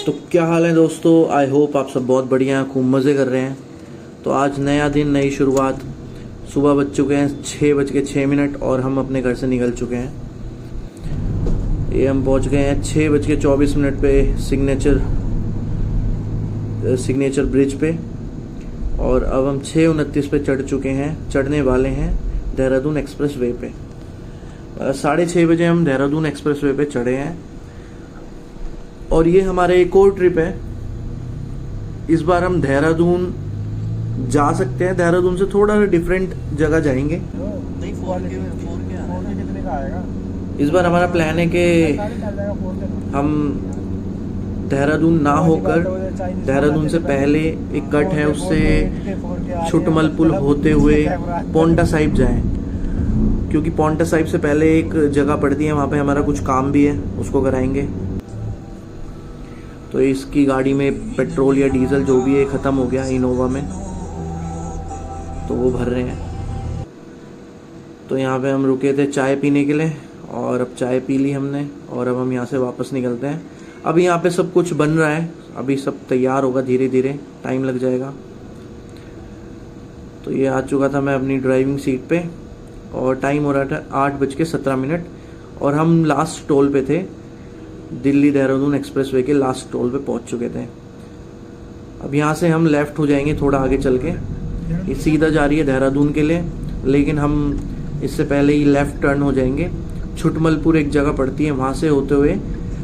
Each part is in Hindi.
तो क्या हाल है दोस्तों, आई होप आप सब बहुत बढ़िया हैं, खूब मज़े कर रहे हैं। तो आज नया दिन, नई शुरुआत। सुबह बज चुके हैं 6:06 और हम अपने घर से निकल चुके हैं। ये हम पहुंच गए हैं 6:24 पे सिग्नेचर ब्रिज पे। और अब हम 6:29 पे चढ़ने वाले हैं देहरादून एक्सप्रेस वे पे। 6:30 बजे हम देहरादून एक्सप्रेस वे पे चढ़े हैं। और ये हमारे एक और ट्रिप है। इस बार हम देहरादून जा सकते हैं, देहरादून से थोड़ा डिफरेंट जगह जाएंगे। इस बार हमारा प्लान है कि हम देहरादून ना होकर देहरादून से पहले एक कट है उससे छुटमल पुल होते हुए पोंटा साहिब जाएं, क्योंकि पोंटा साहिब से पहले एक जगह पड़ती है, वहाँ पे हमारा कुछ काम भी है, उसको कराएंगे। तो इसकी गाड़ी में पेट्रोल या डीजल जो भी है ख़त्म हो गया इनोवा में, तो वो भर रहे हैं। तो यहाँ पे हम रुके थे चाय पीने के लिए और अब चाय पी ली हमने और अब हम यहाँ से वापस निकलते हैं। अभी यहाँ पे सब कुछ बन रहा है, अभी सब तैयार होगा, धीरे धीरे टाइम लग जाएगा। तो ये आ चुका था मैं अपनी ड्राइविंग सीट पे और टाइम हो रहा था 8:17 और हम लास्ट टोल पे थे, दिल्ली देहरादून एक्सप्रेसवे के लास्ट टोल पे पहुंच चुके थे। अब यहाँ से हम लेफ़्ट हो जाएंगे थोड़ा आगे चल के, ये सीधा जा रही है देहरादून के लिए, लेकिन हम इससे पहले ही लेफ़्ट टर्न हो जाएंगे। छुटमलपुर एक जगह पड़ती है, वहाँ से होते हुए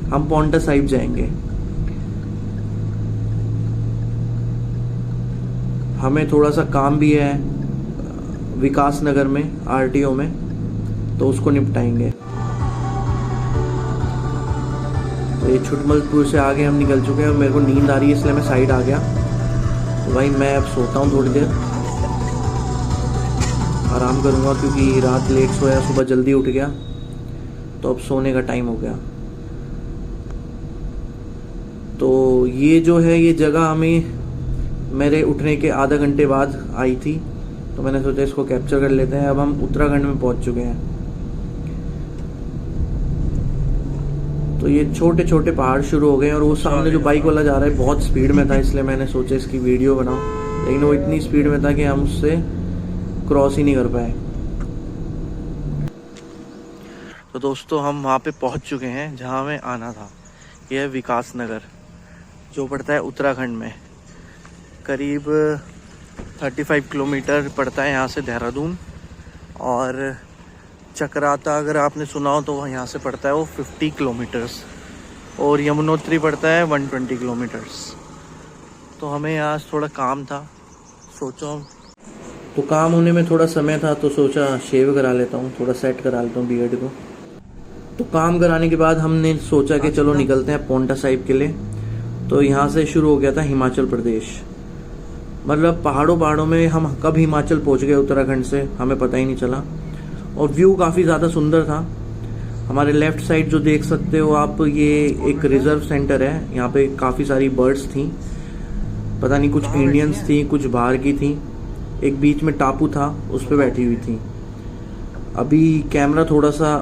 हम पोंटा साहिब जाएंगे। हमें थोड़ा सा काम भी है विकास नगर में, आरटीओ में, तो उसको निपटाएंगे। तो ये छुटमलपुर से आगे हम निकल चुके हैं। मेरे को नींद आ रही है इसलिए मैं साइड आ गया। तो भाई मैं अब सोता हूँ, थोड़ी देर आराम करूँगा, क्योंकि रात लेट सोया, सुबह जल्दी उठ गया, तो अब सोने का टाइम हो गया। तो ये जो है ये जगह हमें मेरे उठने के आधा घंटे बाद आई थी, तो मैंने सोचा इसको कैप्चर कर लेते हैं। अब हम उत्तराखंड में पहुँच चुके हैं। तो ये छोटे छोटे पहाड़ शुरू हो गए और वो सामने जो बाइक वाला जा रहा है बहुत स्पीड में था, इसलिए मैंने सोचा इसकी वीडियो बनाऊं, लेकिन वो इतनी स्पीड में था कि हम उससे क्रॉस ही नहीं कर पाए। तो दोस्तों हम वहाँ पे पहुँच चुके हैं जहाँ हमें आना था। यह है विकास नगर, जो पड़ता है उत्तराखंड में। करीब 35 किलोमीटर पड़ता है यहाँ से देहरादून। और चक्राता अगर आपने सुना हो तो यहाँ से पड़ता है वो 50 किलोमीटर्स, और यमुनोत्री पड़ता है 120 किलोमीटर्स। तो हमें आज थोड़ा काम था, सोचा तो काम होने में थोड़ा समय था, तो सोचा शेव करा लेता हूँ, थोड़ा सेट करा लेता हूँ बियर्ड को। तो काम कराने के बाद हमने सोचा कि चलो निकलते हैं पोंटा साहिब के लिए। तो यहाँ से शुरू हो गया था हिमाचल प्रदेश, मतलब पहाड़ों में हम कब हिमाचल पहुँच गए उत्तराखंड से हमें पता ही नहीं चला। और व्यू काफ़ी ज़्यादा सुंदर था। हमारे लेफ़्ट साइड जो देख सकते हो आप, ये एक रिज़र्व सेंटर है। यहाँ पे काफ़ी सारी बर्ड्स थी, पता नहीं कुछ इंडियंस थी, कुछ बाहर की थी। एक बीच में टापू था, उस पर बैठी हुई थी। अभी कैमरा थोड़ा सा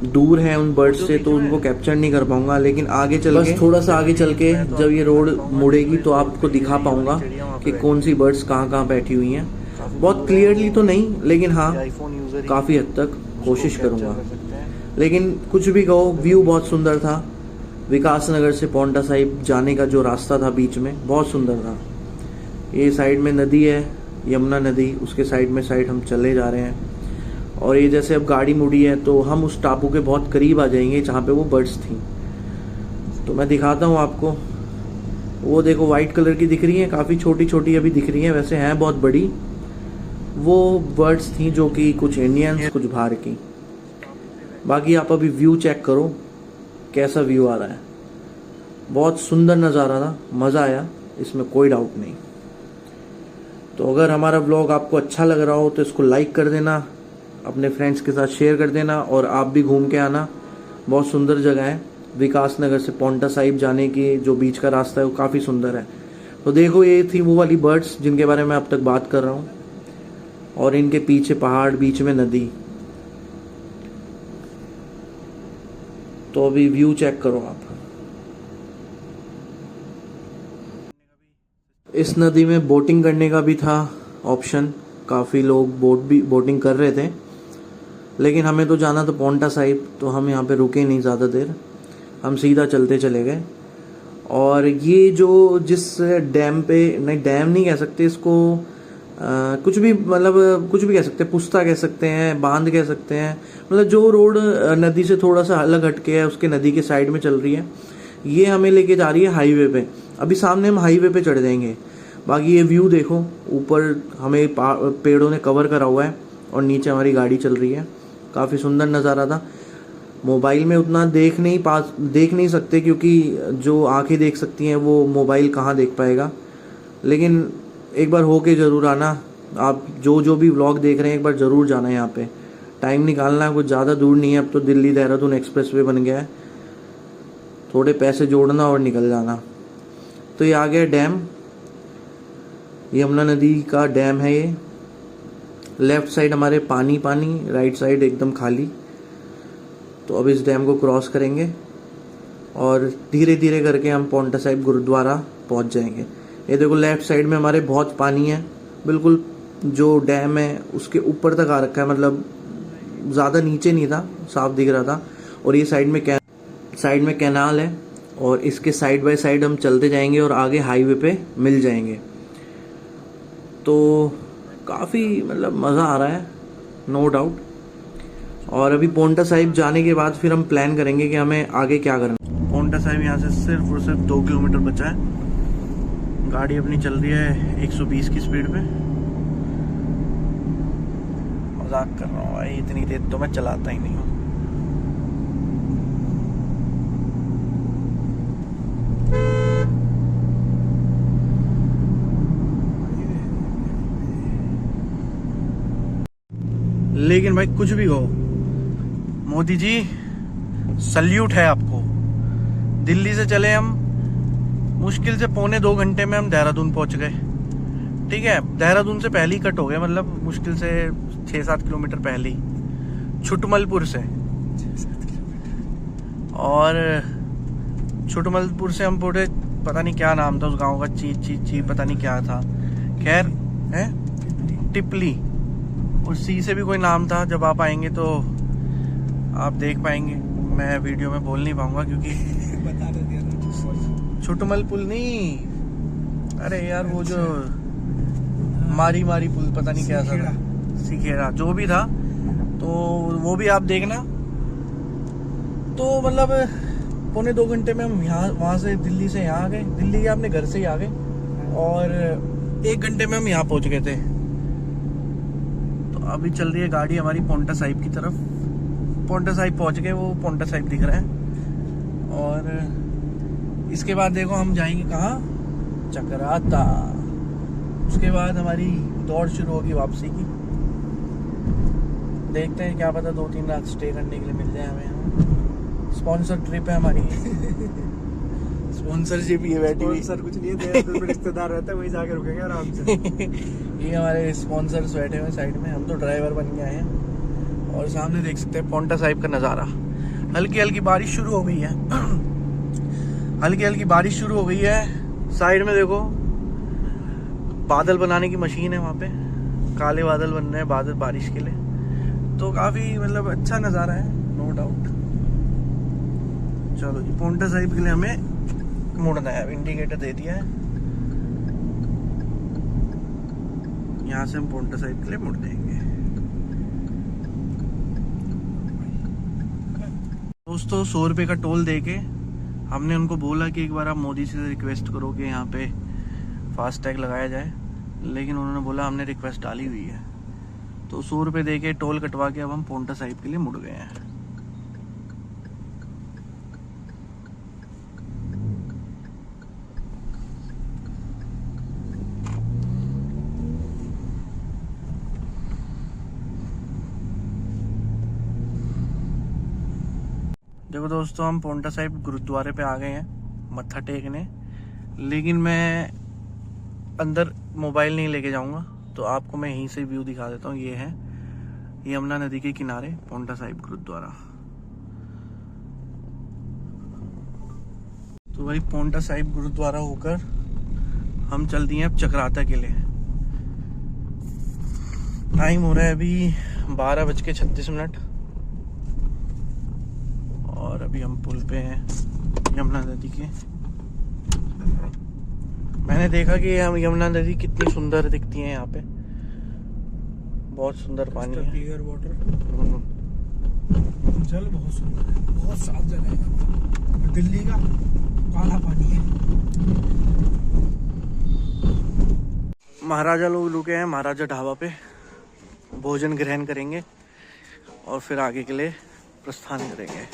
दूर है उन बर्ड्स से, तो उनको कैप्चर नहीं कर पाऊंगा, लेकिन आगे चल के थोड़ा सा आगे चल के जब ये रोड मुड़ेगी तो आपको दिखा पाऊंगा कि कौन सी बर्ड्स कहाँ बैठी हुई हैं। बहुत क्लियरली तो नहीं, लेकिन हाँ काफ़ी हद तक कोशिश करूँगा। लेकिन कुछ भी कहो, व्यू बहुत सुंदर था। विकास नगर से पोंटा साहिब जाने का जो रास्ता था बीच में, बहुत सुंदर था। ये साइड में नदी है, यमुना नदी, उसके साइड हम चले जा रहे हैं। और ये जैसे अब गाड़ी मुड़ी है तो हम उस टापू के बहुत करीब आ जाएंगे जहाँ पे वो बर्ड्स थी। तो मैं दिखाता हूँ आपको। वो देखो वाइट कलर की दिख रही हैं, काफ़ी छोटी छोटी अभी दिख रही हैं, वैसे हैं बहुत बड़ी। वो बर्ड्स थी जो कि कुछ इंडियंस, कुछ बाहर की। बाकी आप अभी व्यू चेक करो, कैसा व्यू आ रहा है। बहुत सुंदर नज़ारा था, मज़ा आया, इसमें कोई डाउट नहीं। तो अगर हमारा व्लॉग आपको अच्छा लग रहा हो तो इसको लाइक कर देना, अपने फ्रेंड्स के साथ शेयर कर देना, और आप भी घूम के आना। बहुत सुंदर जगह है। विकास नगर से पोंटा साहिब जाने की जो बीच का रास्ता है वो काफ़ी सुंदर है। तो देखो ये थी वो वाली बर्ड्स जिनके बारे में अब तक बात कर रहा हूँ, और इनके पीछे पहाड़, बीच में नदी। तो अभी व्यू चेक करो आप। इस नदी में बोटिंग करने का भी था ऑप्शन, काफ़ी लोग बोटिंग कर रहे थे, लेकिन हमें तो जाना था पोंटा साहिब, तो हम यहाँ पे रुके नहीं ज़्यादा देर, हम सीधा चलते चले गए। और ये जो जिस डैम पे, नहीं डैम नहीं कह सकते इसको, कुछ भी मतलब कुछ भी कह सकते हैं, पुस्ता कह सकते हैं, बांध कह सकते हैं, मतलब जो रोड नदी से थोड़ा सा अलग हटके है उसके नदी के साइड में चल रही है, ये हमें लेके जा रही है हाईवे पे। अभी सामने हम हाईवे पे चढ़ जाएंगे। बाकी ये व्यू देखो, ऊपर हमें पेड़ों ने कवर करा हुआ है और नीचे हमारी गाड़ी चल रही है। काफ़ी सुंदर नज़ारा था। मोबाइल में उतना देख नहीं सकते, क्योंकि जो आंखें देख सकती हैं वो मोबाइल कहाँ देख पाएगा। लेकिन एक बार होके ज़रूर आना, आप जो भी व्लॉग देख रहे हैं एक बार ज़रूर जाना है यहाँ पे, टाइम निकालना है, कुछ ज़्यादा दूर नहीं है। अब तो दिल्ली देहरादून एक्सप्रेसवे बन गया है, थोड़े पैसे जोड़ना और निकल जाना। तो ये आ गया डैम, ये यमुना नदी का डैम है। ये लेफ्ट साइड हमारे पानी, राइट साइड एकदम खाली। तो अब इस डैम को क्रॉस करेंगे और धीरे धीरे करके हम पोंटा साहिब गुरुद्वारा पहुंच जाएंगे। ये देखो लेफ्ट साइड में हमारे बहुत पानी है, बिल्कुल जो डैम है उसके ऊपर तक आ रखा है, मतलब ज़्यादा नीचे नहीं था, साफ दिख रहा था। और ये साइड में कैनाल है और इसके साइड बाय साइड हम चलते जाएंगे और आगे हाईवे पे मिल जाएंगे। तो काफ़ी मतलब मज़ा आ रहा है, नो डाउट। और अभी पोंटा साहिब जाने के बाद फिर हम प्लान करेंगे कि हमें आगे क्या करना। पोंटा साहिब यहाँ से सिर्फ और सिर्फ 2 किलोमीटर बचा है। गाड़ी अपनी चल रही है 120 की स्पीड पे। मजाक कर रहा हूँ भाई, इतनी तेज तो मैं चलाता ही नहीं हूँ। लेकिन भाई कुछ भी हो, मोदी जी सल्यूट है आपको। दिल्ली से चले हम, मुश्किल से 1.25 घंटे में हम देहरादून पहुंच गए। ठीक है, देहरादून से पहले ही कट हो गए, मतलब मुश्किल से 6-7 किलोमीटर पहले ही, छुटमलपुर से। और छुटमलपुर से हम पहुंचे, पता नहीं क्या नाम था उस गांव का, ची पता नहीं क्या था, खैर है टिपली, और सी से भी कोई नाम था। जब आप आएंगे तो आप देख पाएंगे, मैं वीडियो में बोल नहीं पाऊंगा क्योंकि बता दिया। छुटमल पुल नहीं, अरे यार वो जो मारी पुल, पता नहीं क्या था, सिखेड़ा, जो भी था, तो वो भी आप देखना। तो मतलब 1.25 घंटे में हम यहाँ वहाँ से दिल्ली से यहाँ आ गए, दिल्ली के अपने घर से ही आ गए, और 1 घंटे में हम यहाँ पहुँच गए थे। तो अभी चल रही है गाड़ी हमारी पोंटा साहिब की तरफ। पोंटा साहिब पहुँच गए, वो पोंटा साहिब दिख रहा है। और इसके बाद देखो हम जाएंगे कहाँ, चकराता। उसके बाद हमारी दौड़ शुरू होगी वापसी की। देखते हैं, क्या पता 2-3 रात स्टे करने के लिए मिल जाए हमें। स्पॉन्सर ट्रिप है हमारी। स्पॉन्सरशिप ये बैठी हुई, सर कुछ नहीं है, रिश्तेदार रहता है वहीं जाके रुकेंगे आराम से। ये हमारे स्पॉन्सर्स बैठे हुए साइड में, हम तो ड्राइवर बन के आए हैं। और सामने देख सकते हैं पोंटा साहिब का नज़ारा। हल्की हल्की बारिश शुरू हो गई है, हल्की हल्की बारिश शुरू हो गई है। साइड में देखो बादल बनाने की मशीन है, वहाँ पे काले बादल बन रहे हैं, बादल बारिश के लिए। तो काफ़ी मतलब अच्छा नज़ारा है, नो डाउट। चलो जी, पोंटा साहिब के लिए हमें मुड़ना है। अब इंडिकेटर दे दिया है, यहाँ से हम पोंटा साहिब के लिए मुड़ देंगे। दोस्तों 100 रुपये का टोल देके हमने उनको बोला कि एक बार आप मोदी से रिक्वेस्ट करो कि यहाँ पे फास्टैग लगाया जाए, लेकिन उन्होंने बोला हमने रिक्वेस्ट डाली हुई है। तो 100 रुपये दे के टोल कटवा के अब हम पोंटा साहिब के लिए मुड़ गए हैं। देखो दोस्तों, हम पोंटा साहिब गुरुद्वारे पे आ गए हैं मत्था टेकने, लेकिन मैं अंदर मोबाइल नहीं लेके जाऊंगा, तो आपको मैं यहीं से व्यू दिखा देता हूँ। ये है यमुना नदी के किनारे पोंटा साहिब गुरुद्वारा। तो भाई पोंटा साहिब गुरुद्वारा होकर हम चल दिए अब चक्राता के लिए। टाइम हो रहा है अभी 12:36 और अभी हम पुल पे हैं यमुना नदी के। मैंने देखा कि यमुना नदी कितनी सुंदर दिखती है यहाँ पे, बहुत सुंदर पानी है, क्लियर वाटर, जल बहुत सुंदर है, बहुत साफ जल है। दिल्ली का काला पानी है। महाराजा लोग रुके हैं महाराजा ढाबा पे, भोजन ग्रहण करेंगे और फिर आगे के लिए प्रस्थान करेंगे।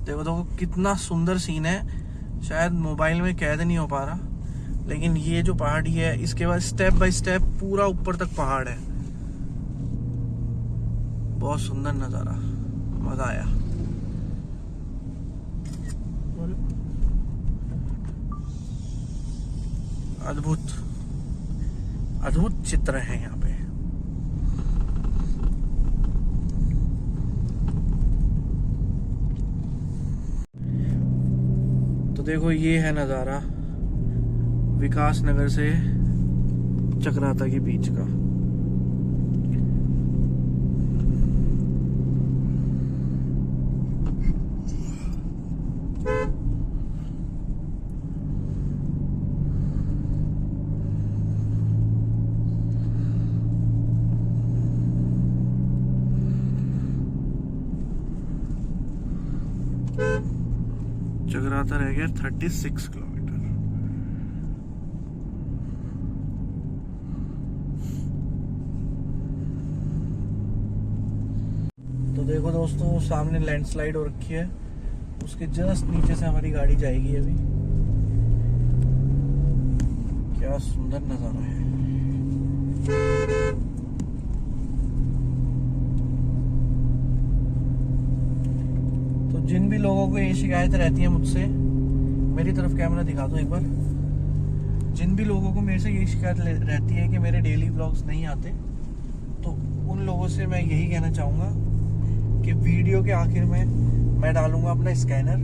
देखो देखो कितना सुंदर सीन है, शायद मोबाइल में कैद नहीं हो पा रहा, लेकिन ये जो पहाड़ी है इसके बाद स्टेप बाय स्टेप पूरा ऊपर तक पहाड़ है। बहुत सुंदर नज़ारा, मजा आया। अद्भुत अद्भुत चित्र है यहाँ पे। तो देखो ये है नज़ारा विकास नगर से चक्राता के बीच का। चक्राता रह गया 36 किलोमीटर। तो देखो दोस्तों सामने लैंडस्लाइड हो रखी है, उसके जस्ट नीचे से हमारी गाड़ी जाएगी अभी। क्या सुंदर नजारा है। तो जिन भी लोगों को ये शिकायत रहती है मुझसे, मेरी तरफ कैमरा दिखा दो एक बार। जिन भी लोगों को मेरे से ये शिकायत रहती है कि मेरे डेली व्लॉग्स नहीं आते, तो उन लोगों से मैं यही कहना चाहूँगा कि वीडियो के आखिर में मैं डालूंगा अपना स्कैनर।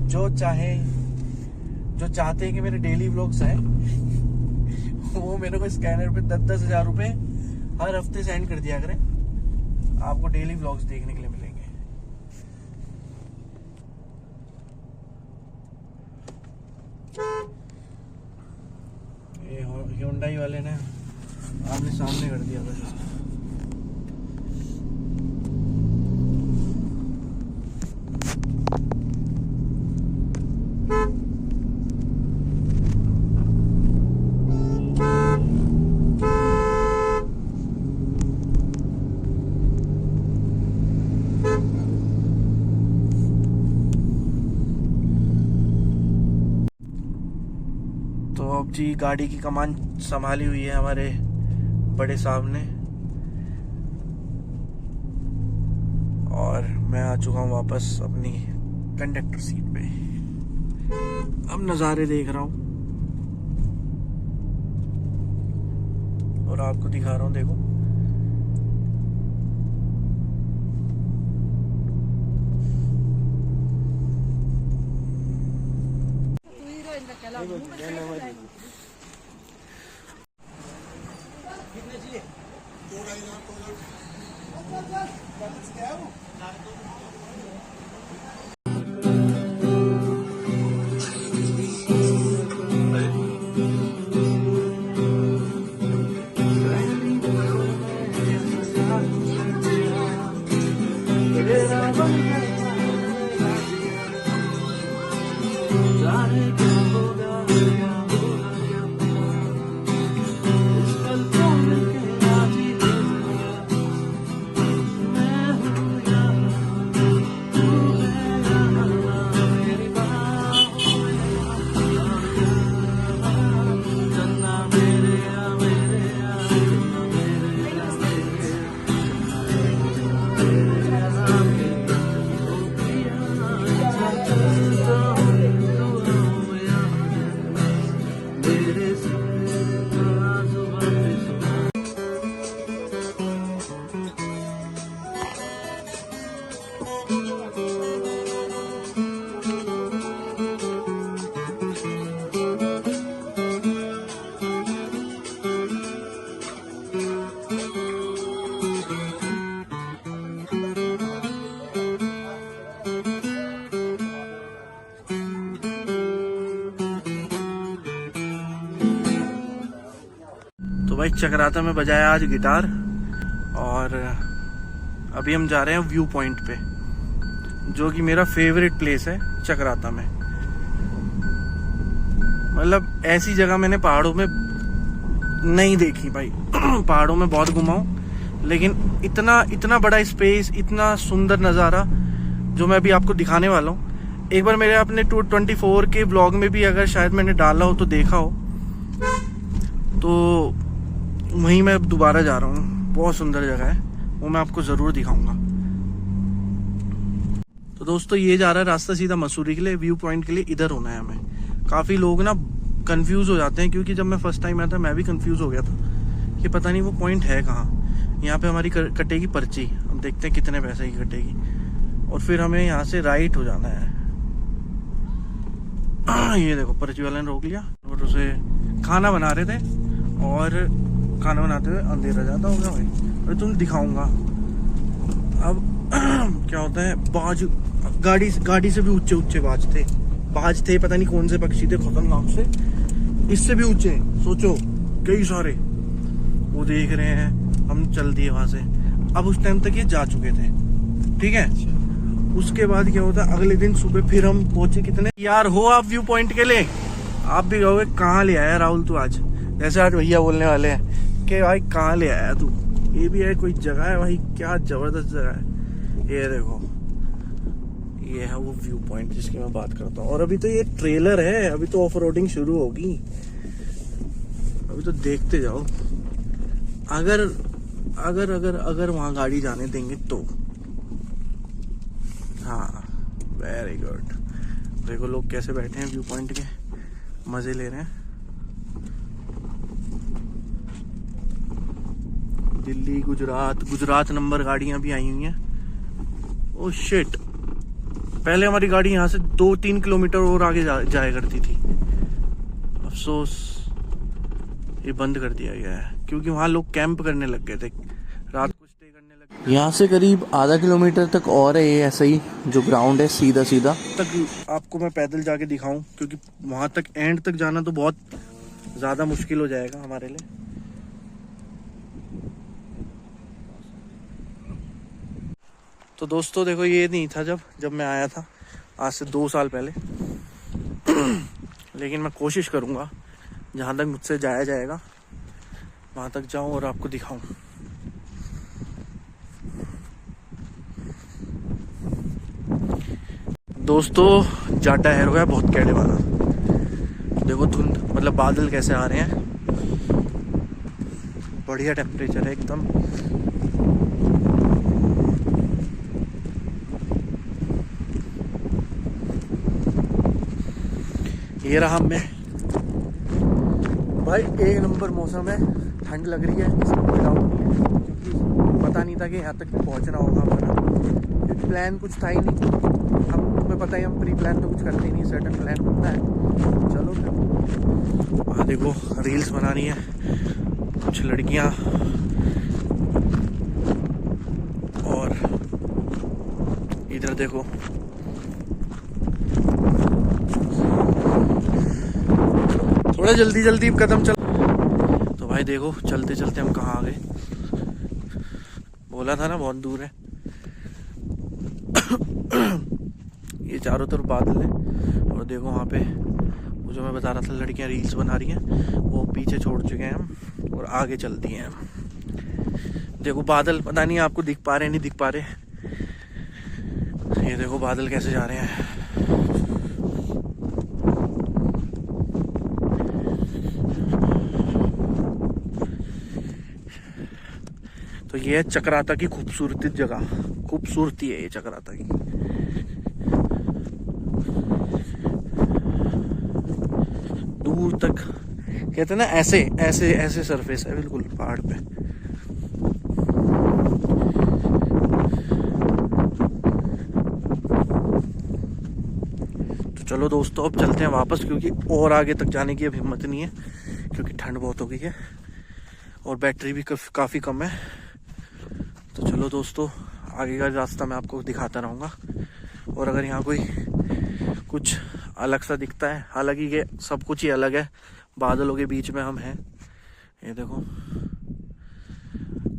जो चाहते हैं कि मेरे डेली व्लॉग्स आए वो मेरे को स्कैनर पे 10-10 हज़ार रुपये हर हफ्ते सेंड कर दिया करें, आपको डेली व्लॉग्स देखने के लिए मिलेंगे। ये Hyundai वाले ने आमने सामने कर दिया था। तो अब जी गाड़ी की कमान संभाली हुई है हमारे बड़े साहब ने, और मैं आ चुका हूँ वापस अपनी कंडक्टर सीट पे। अब नज़ारे देख रहा हूँ और आपको दिखा रहा हूँ। देखो भाई चक्राता में बजाया आज गिटार। और अभी हम जा रहे हैं व्यू पॉइंट पे, जो कि मेरा फेवरेट प्लेस है चक्राता में। मतलब ऐसी जगह मैंने पहाड़ों में नहीं देखी भाई। पहाड़ों में बहुत घुमा हूं, लेकिन इतना बड़ा स्पेस, इतना सुंदर नज़ारा जो मैं अभी आपको दिखाने वाला हूँ। एक बार मेरे अपने 224 के ब्लॉग में भी अगर शायद मैंने डाला हो तो देखा हो, तो वहीं मैं दोबारा जा रहा हूँ। बहुत सुंदर जगह है, वो मैं आपको ज़रूर दिखाऊंगा। तो दोस्तों ये जा रहा है रास्ता सीधा मसूरी के लिए, व्यू पॉइंट के लिए इधर होना है हमें। काफ़ी लोग ना कंफ्यूज हो जाते हैं, क्योंकि जब मैं फर्स्ट टाइम आया था मैं भी कंफ्यूज हो गया था कि पता नहीं वो पॉइंट है कहाँ। यहाँ पे हमारी कटेगी पर्ची, हम देखते हैं कितने पैसे की कटेगी, और फिर हमें यहाँ से राइट हो जाना है। ये देखो पर्ची वाले ने रोक लिया, और उसे खाना बना रहे थे, और खाना बनाते हुए अंधेरा जाता होगा भाई, अरे तुम दिखाऊंगा। अब क्या होता है, बाज गाड़ी से भी ऊंचे बाज थे, पता नहीं कौन से पक्षी थे खतरनाक से, इससे भी ऊंचे, सोचो कई सारे। वो देख रहे हैं, हम चल दिए वहां से। अब उस टाइम तक ये जा चुके थे, ठीक है। उसके बाद क्या होता है, अगले दिन सुबह फिर हम पहुंचे। कितने यार हो आप व्यू पॉइंट के लिए? आप भी कहोगे कहाँ ले आया राहुल तू आज, जैसे आज भैया बोलने वाले हैं कि भाई कहाँ ले आया तू। ये भी है कोई जगह है भाई, क्या जबरदस्त जगह है। ये देखो, ये है वो व्यू पॉइंट जिसकी मैं बात करता हूँ। और अभी तो ये ट्रेलर है, अभी तो ऑफ रोडिंग शुरू होगी, अभी तो देखते जाओ। अगर वहां गाड़ी जाने देंगे तो। हाँ वेरी गुड। देखो लोग कैसे बैठे हैं व्यू पॉइंट के, मजे ले रहे हैं। दिल्ली गुजरात नंबर गाड़ियां भी आई हुई हैं। ओह शिट, पहले हमारी गाड़ी यहाँ से 2-3 किलोमीटर और आगे जाया करती थी। अफसोस ये बंद कर दिया गया है, क्योंकि वहाँ लोग कैंप करने लग गए थे, रात को स्टे करने लग गए। यहाँ से करीब आधा किलोमीटर तक और है ये ऐसा ही जो ग्राउंड है, सीधा तक आपको मैं पैदल जाके दिखाऊं, क्योंकि वहाँ तक एंड तक जाना तो बहुत ज़्यादा मुश्किल हो जाएगा हमारे लिए। तो दोस्तों देखो, ये नहीं था जब मैं आया था आज से 2 साल पहले। लेकिन मैं कोशिश करूँगा जहाँ तक मुझसे जाया जाएगा वहाँ तक जाऊँ और आपको दिखाऊं। दोस्तों जाटा है गया बहुत कैड़े वाला। देखो धुंध, मतलब बादल कैसे आ रहे हैं, बढ़िया टेम्परेचर है एकदम। ये रहा मैं भाई, एक नंबर मौसम है, ठंड लग रही है, इसमें कोई डाउट नहीं है, क्योंकि पता नहीं था कि यहाँ तक पहुँचना होगा हमारा, क्योंकि प्लान कुछ था ही नहीं। हम तुम्हें पता ही, हम प्री प्लान तो कुछ करते ही नहीं, सडन प्लान बनता है। चलो फिर देखो रील्स बना रही हैं कुछ लड़कियाँ, और इधर देखो थोड़ा जल्दी कदम चल। तो भाई देखो चलते चलते हम कहाँ आ गए। बोला था ना बहुत दूर है। ये चारों तरफ बादल है, और देखो वहाँ पे वो जो मैं बता रहा था लड़कियाँ रील्स बना रही हैं, वो पीछे छोड़ चुके हैं हम और आगे चल दिए हैं हम। देखो बादल, पता नहीं आपको दिख पा रहे नहीं दिख पा रहे, ये देखो बादल कैसे जा रहे हैं। तो ये है चक्राता की खूबसूरती जगह, खूबसूरती है ये चक्राता की। दूर तक कहते हैं ना, ऐसे सरफेस है बिल्कुल पहाड़ पे। तो चलो दोस्तों अब चलते हैं वापस, क्योंकि और आगे तक जाने की अब हिम्मत नहीं है, क्योंकि ठंड बहुत हो गई है और बैटरी भी काफ़ी कम है। तो चलो दोस्तों आगे का रास्ता मैं आपको दिखाता रहूँगा, और अगर यहाँ कोई कुछ अलग सा दिखता है, हालांकि ये सब कुछ ही अलग है, बादलों के बीच में हम हैं, ये देखो,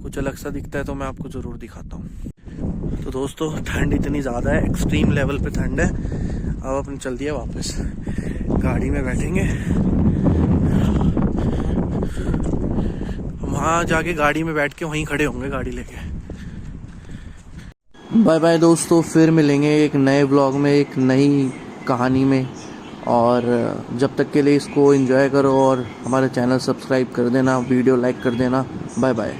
कुछ अलग सा दिखता है तो मैं आपको ज़रूर दिखाता हूँ। तो दोस्तों ठंड इतनी ज़्यादा है, एक्सट्रीम लेवल पे ठंड है। अब अपने चल दिया वापस, गाड़ी में बैठेंगे, वहाँ जाके गाड़ी में बैठ के वहीं खड़े होंगे गाड़ी लेके। बाय बाय दोस्तों, फिर मिलेंगे एक नए व्लॉग में, एक नई कहानी में। और जब तक के लिए इसको एंजॉय करो और हमारे चैनल सब्सक्राइब कर देना, वीडियो लाइक कर देना। Bye bye.